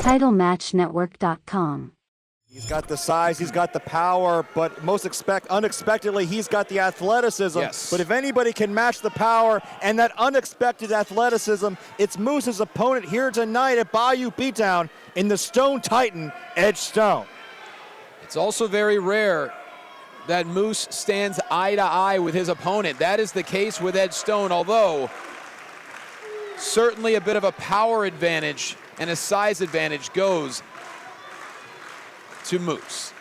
TitleMatchNetwork.com. He's got the size, he's got the power, but unexpectedly, he's got the athleticism. Yes. But if anybody can match the power and that unexpected athleticism, it's Moose's opponent here tonight at Bayou Beatdown in the Stone Titan, Edge Stone. It's also very rare that Moose stands eye to eye with his opponent. That is the case with Edge Stone, although certainly a bit of a power advantage and a size advantage goes to Moose.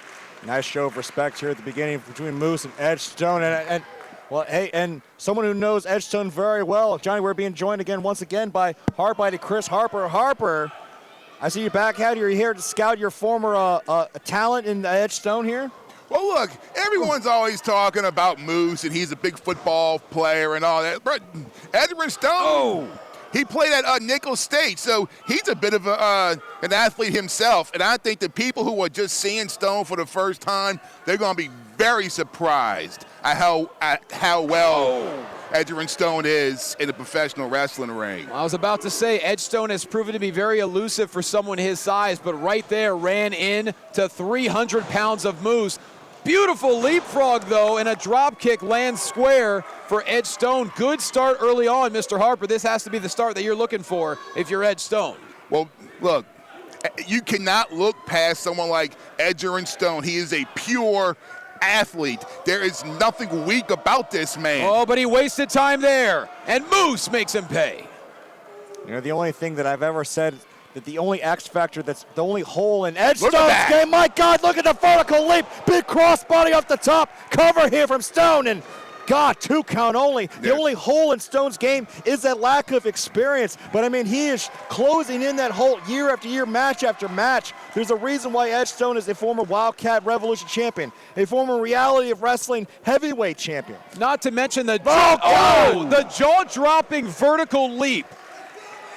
Nice show of respect here at the beginning between Moose and Edge Stone. And someone who knows Edge Stone very well. Johnny, we're being joined once again by Hardbody Chris Harper. Harper, I see you back out here. You're here to scout your former talent in Edge Stone here? Well, look, everyone's always talking about Moose, and he's a big football player and all that. But Edward Stone, he played at Nickel State, so he's a bit of an athlete himself. And I think the people who are just seeing Stone for the first time, they're going to be very surprised at how well Edward Stone is in the professional wrestling ring. I was about to say, Edge Stone has proven to be very elusive for someone his size, but right there ran in to 300 pounds of Moose. Beautiful leapfrog, though, and a drop kick lands square for Edge Stone. Good start early on, Mr. Harper. This has to be the start that you're looking for if you're Edge Stone. Well, look, you cannot look past someone like Edward Stone. He is a pure athlete. There is nothing weak about this man. Oh, but he wasted time there, and Moose makes him pay. You know, the only thing that I've ever said that the only X factor, that's the only hole in Edge Stone's game. My God, look at the vertical leap. Big crossbody off the top. Cover here from Stone, and God, 2 count only. The only hole in Stone's game is that lack of experience. But I mean, he is closing in that hole year after year, match after match. There's a reason why Edge Stone is a former Wildkat Revolution champion, a former Reality of Wrestling heavyweight champion. Not to mention the the jaw-dropping vertical leap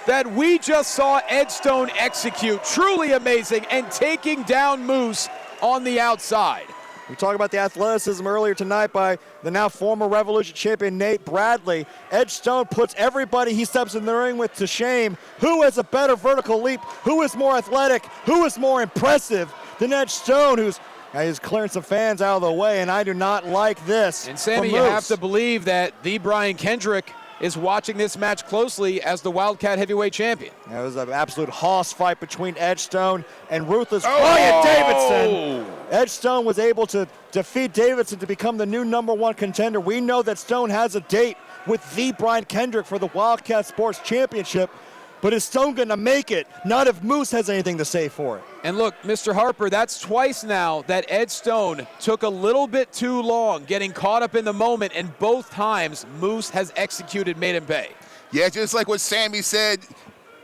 that we just saw Edge Stone execute. Truly amazing, and taking down Moose on the outside. We talked about the athleticism earlier tonight by the now former Revolution champion Nate Bradley. Edge Stone puts everybody he steps in the ring with to shame. Who has a better vertical leap? Who is more athletic? Who is more impressive than Edge Stone, who's clearing some fans out of the way, and I do not like this. And Sammy, you have to believe that the Brian Kendrick is watching this match closely as the Wildkat heavyweight champion. It was an absolute hoss fight between Edge Stone and Ruthless Bryant Davidson. Edge Stone was able to defeat Davidson to become the new #1 contender. We know that Stone has a date with the Brian Kendrick for the Wildkat Sports Championship, but is Stone going to make it? Not if Moose has anything to say for it. And look, Mr. Harper, that's twice now that Edge Stone took a little bit too long getting caught up in the moment, and both times Moose has executed, made him pay. Yeah, just like what Sammy said,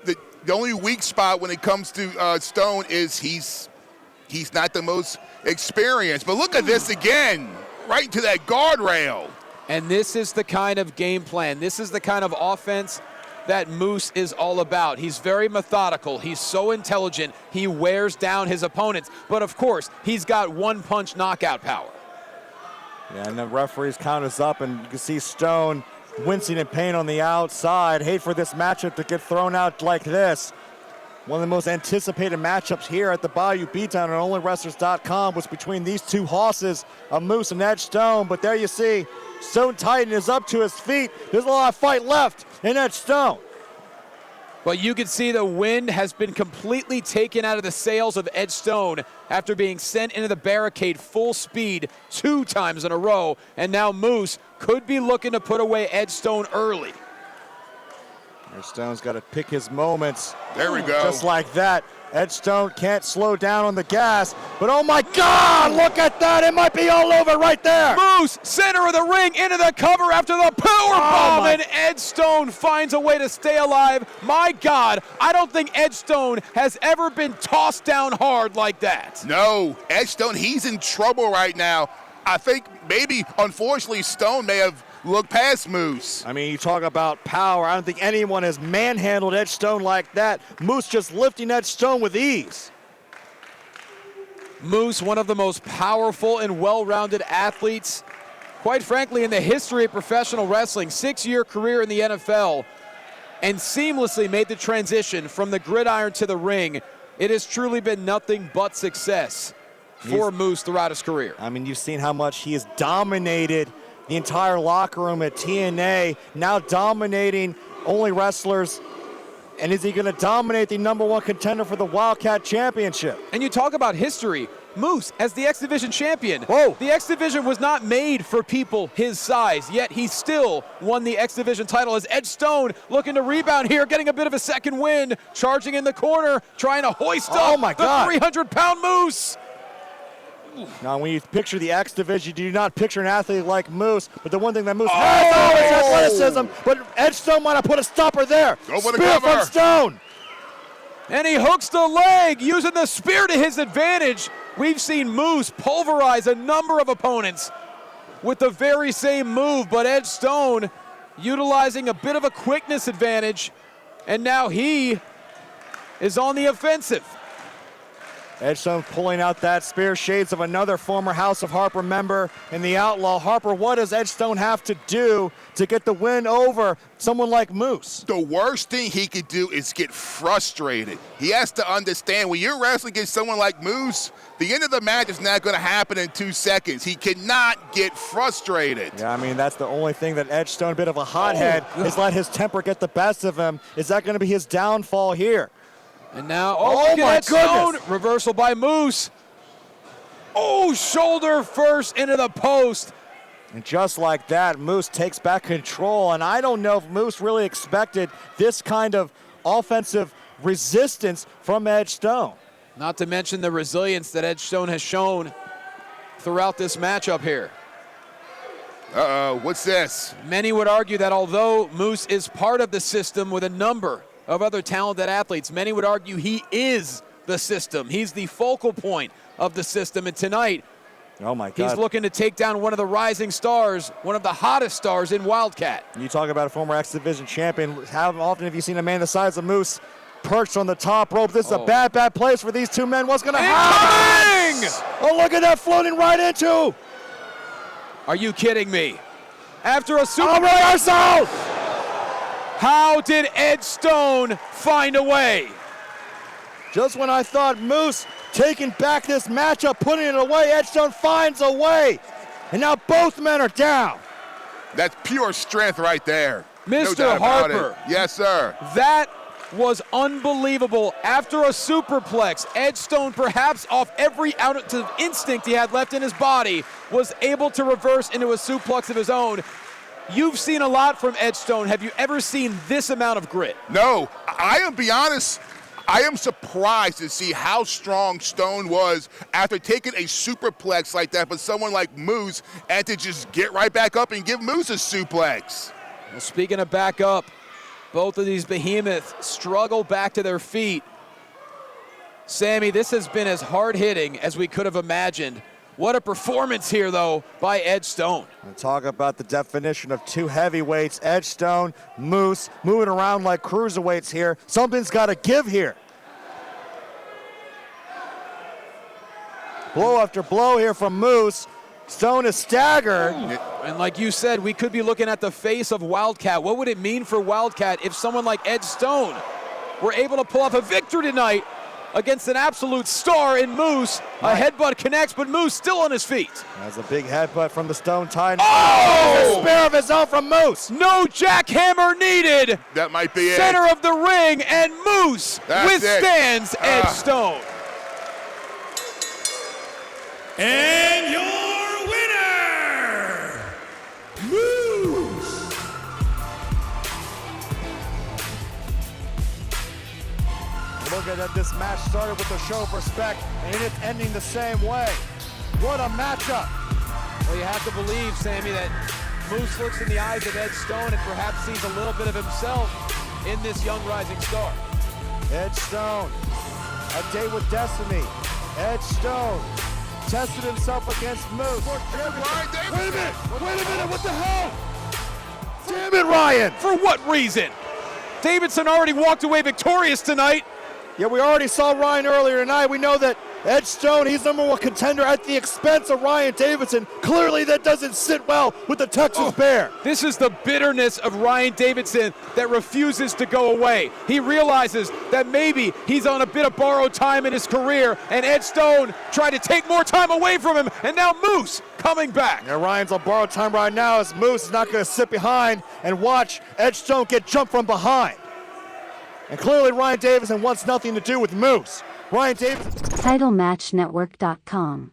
the only weak spot when it comes to Stone is he's not the most experienced. But look at this again, right into that guardrail. And this is the kind of game plan. This is the kind of offense that Moose is all about. He's very methodical. He's so intelligent. He wears down his opponents. But of course, he's got one-punch knockout power. Yeah, and the referee's count is up, and you can see Stone wincing in pain on the outside. Hate for this matchup to get thrown out like this. One of the most anticipated matchups here at the Bayou Beatdown on OnlyWrestlers.com was between these two hosses of Moose and Edge Stone. But there you see, Stone Titan is up to his feet. There's a lot of fight left in Edge Stone. But you can see the wind has been completely taken out of the sails of Edge Stone after being sent into the barricade full speed 2 times in a row. And now Moose could be looking to put away Edge Stone early. Edge Stone's got to pick his moments. There we go. Just like that. Edge Stone can't slow down on the gas. But oh my God, look at that. It might be all over right there. Moose, center of the ring, into the cover after the power bomb. And Edge Stone finds a way to stay alive. My God, I don't think Edge Stone has ever been tossed down hard like that. No, Edge Stone, he's in trouble right now. I think maybe, unfortunately, Stone may have looked past Moose. I mean, you talk about power. I don't think anyone has manhandled Edge Stone like that. Moose just lifting Edge Stone with ease. Moose, one of the most powerful and well-rounded athletes, quite frankly, in the history of professional wrestling. 6-year career in the NFL, and seamlessly made the transition from the gridiron to the ring It has truly been nothing but success for Moose throughout his career. I mean, you've seen how much he has dominated the entire locker room at TNA, now dominating only wrestlers. And is he going to dominate the #1 contender for the Wildkat Championship? And you talk about history. Moose, as the X Division champion, Whoa. the X Division was not made for people his size, yet he still won the X Division title as Edge Stone looking to rebound here, getting a bit of a second win, charging in the corner, trying to hoist up the 300-pound Moose. Now, when you picture the X Division, you do not picture an athlete like Moose, but the one thing that Moose has is athleticism, but Edge Stone might have put a stopper there. Go for the Spear cover. from Stone. And he hooks the leg, using the spear to his advantage. We've seen Moose pulverize a number of opponents with the very same move, but Edge Stone utilizing a bit of a quickness advantage, and now he is on the offensive. Edge Stone pulling out that spear, shades of another former House of Harper member in the Outlaw. Harper, what does Edge Stone have to do to get the win over someone like Moose? The worst thing he could do is get frustrated. He has to understand when you're wrestling against someone like Moose, the end of the match is not going to happen in 2 seconds. He cannot get frustrated. Yeah, I mean, that's the only thing that Edge Stone, a bit of a hothead, is let his temper get the best of him. Is that going to be his downfall here? And now, look at Edge Stone. Reversal by Moose. Oh, shoulder first into the post. And just like that, Moose takes back control. And I don't know if Moose really expected this kind of offensive resistance from Edge Stone. Not to mention the resilience that Edge Stone has shown throughout this matchup here. Uh-oh, what's this? Many would argue that although Moose is part of the system with a number of other talented athletes, many would argue he is the system. He's the focal point of the system. And tonight, oh my God, he's looking to take down one of the rising stars, one of the hottest stars in Wildkat. You talk about a former X Division champion. How often have you seen a man the size of Moose perched on the top rope? This is a bad place for these two men. What's going to happen? Oh, look at that, floating right into. Are you kidding me? After a super reversal! How did Edge Stone find a way? Just when I thought Moose taking back this matchup, putting it away, Edge Stone finds a way. And now both men are down. That's pure strength right there. Mr. Harper. Yes, sir. That was unbelievable. After a superplex, Edge Stone, perhaps off every ounce of instinct he had left in his body, was able to reverse into a suplex of his own. You've seen a lot from Edge Stone. Have you ever seen this amount of grit? No, I am, be honest, I am surprised to see how strong Stone was after taking a superplex like that for someone like Moose, and to just get right back up and give Moose a suplex. Well, speaking of back up, both of these behemoths struggle back to their feet. Sammy, this has been as hard-hitting as we could have imagined. What a performance here, though, by Edge Stone. And talk about the definition of two heavyweights. Edge Stone, Moose, moving around like cruiserweights here. Something's got to give here. Blow after blow here from Moose. Stone is staggered. And like you said, we could be looking at the face of Wildkat. What would it mean for Wildkat if someone like Edge Stone were able to pull off a victory tonight against an absolute star in Moose? A headbutt connects, but Moose still on his feet. That's a big headbutt from the Stone Titan. Oh! A spear of his own from Moose. No jackhammer needed. That might be Center of the ring, and Moose withstands Edge Stone. And your winner, Moose. Look at that, this match started with a show of respect, and it's ending the same way. What a matchup. Well, you have to believe, Sammy, that Moose looks in the eyes of Edge Stone and perhaps sees a little bit of himself in this young rising star. Edge Stone, a day with destiny. Edge Stone tested himself against Moose. Wait a minute, what the hell? Damn it, Ryan! For what reason? Davidson already walked away victorious tonight. Yeah, we already saw Ryan earlier tonight. We know that Edge Stone, he's number one contender at the expense of Ryan Davidson. Clearly that doesn't sit well with the Texas Bear. This is the bitterness of Ryan Davidson that refuses to go away. He realizes that maybe he's on a bit of borrowed time in his career, and Edge Stone tried to take more time away from him, and now Moose coming back. Yeah, Ryan's on borrowed time right now as Moose is not going to sit behind and watch Edge Stone get jumped from behind. And clearly Ryan Davidson wants nothing to do with Moose. Ryan Davidson. TitleMatchNetwork.com